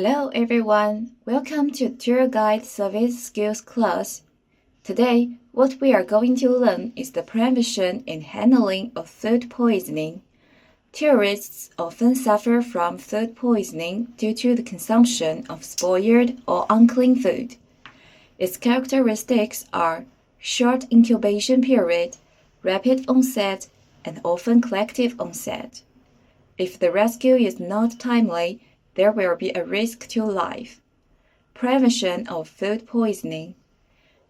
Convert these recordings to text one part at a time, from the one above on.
Hello everyone, welcome to Tour Guide Service Skills class. Today, what we are going to learn is the prevention and handling of food poisoning. Tourists often suffer from food poisoning due to the consumption of spoiled or unclean food. Its characteristics are short incubation period, rapid onset, and often collective onset. If the rescue is not timely, there will be a risk to life. Prevention of food poisoning.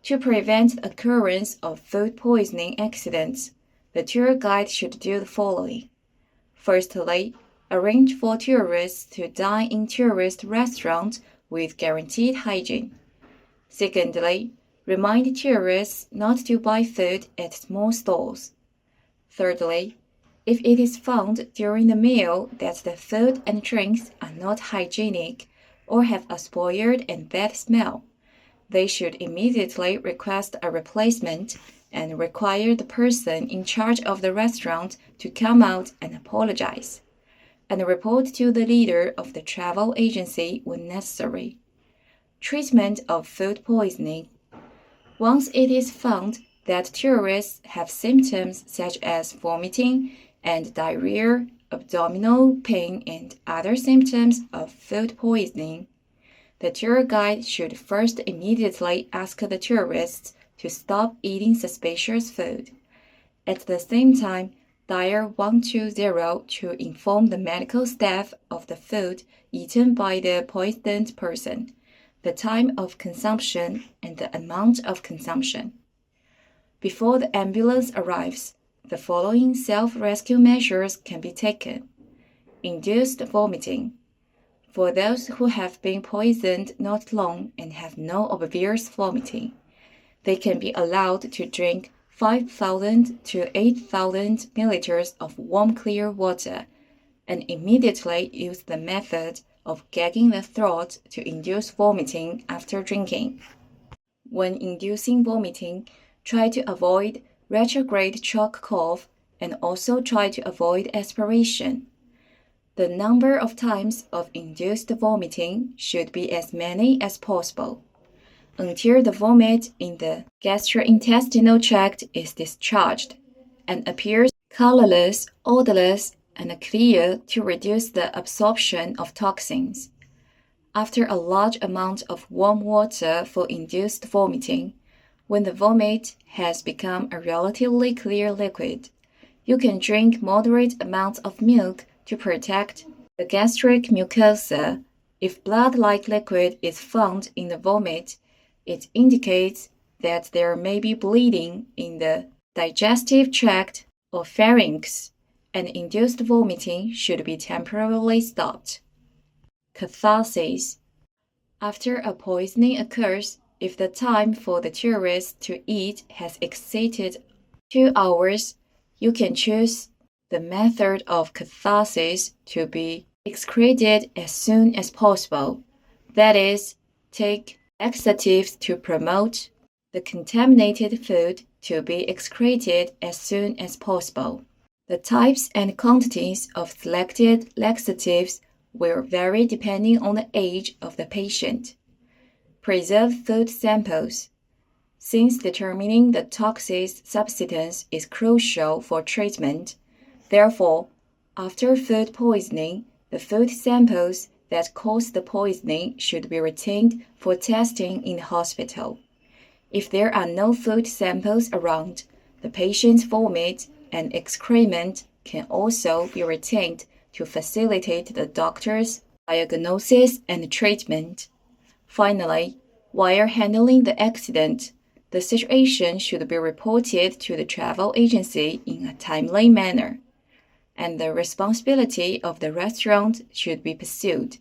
To prevent the occurrence of food poisoning accidents, the tour guide should do the following. Firstly, arrange for tourists to dine in tourist restaurants with guaranteed hygiene. Secondly, remind tourists not to buy food at small stalls. Thirdly, if it is found during the meal that the food and drinks are not hygienic or have a spoiled and bad smell, they should immediately request a replacement and require the person in charge of the restaurant to come out and apologize, and report to the leader of the travel agency when necessary. Treatment of food poisoning. Once it is found that tourists have symptoms such as vomiting and diarrhea, abdominal pain, and other symptoms of food poisoning, the tour guide should first immediately ask the tourists to stop eating suspicious food. At the same time, dial 120 to inform the medical staff of the food eaten by the poisoned person, the time of consumption, and the amount of consumption. Before the ambulance arrives, the following self-rescue measures can be taken. Induced vomiting. For those who have been poisoned not long and have no obvious vomiting, they can be allowed to drink 5,000 to 8,000 milliliters of warm clear water and immediately use the method of gagging the throat to induce vomiting after drinking. When inducing vomiting, try to avoid retrograde choke cough and also try to avoid aspiration. The number of times of induced vomiting should be as many as possible until the vomit in the gastrointestinal tract is discharged and appears colorless, odorless, and clear to reduce the absorption of toxins. After a large amount of warm water for induced vomiting, when the vomit has become a relatively clear liquid, you can drink moderate amounts of milk to protect the gastric mucosa. If blood-like liquid is found in the vomit, it indicates that there may be bleeding in the digestive tract or pharynx, and induced vomiting should be temporarily stopped. Catharsis. After a poisoning occurs, if the time for the tourist to eat has exceeded 2 hours, you can choose the method of catharsis to be excreted as soon as possible. That is, take laxatives to promote the contaminated food to be excreted as soon as possible. The types and quantities of selected laxatives will vary depending on the age of the patient. Preserve food samples. Since determining the toxic substance is crucial for treatment, therefore, after food poisoning, the food samples that caused the poisoning should be retained for testing in the hospital. If there are no food samples around, the patient's vomit and excrement can also be retained to facilitate the doctor's diagnosis and treatment. Finally, while handling the accident, the situation should be reported to the travel agency in a timely manner, and the responsibility of the restaurant should be pursued.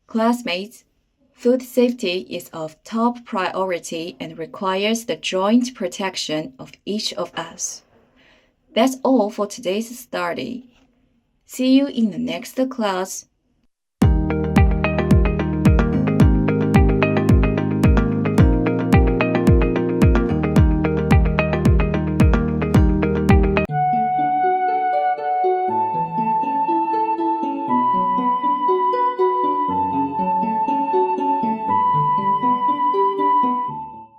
Classmates, food safety is of top priority and requires the joint protection of each of us. That's all for today's study. See you in the next class.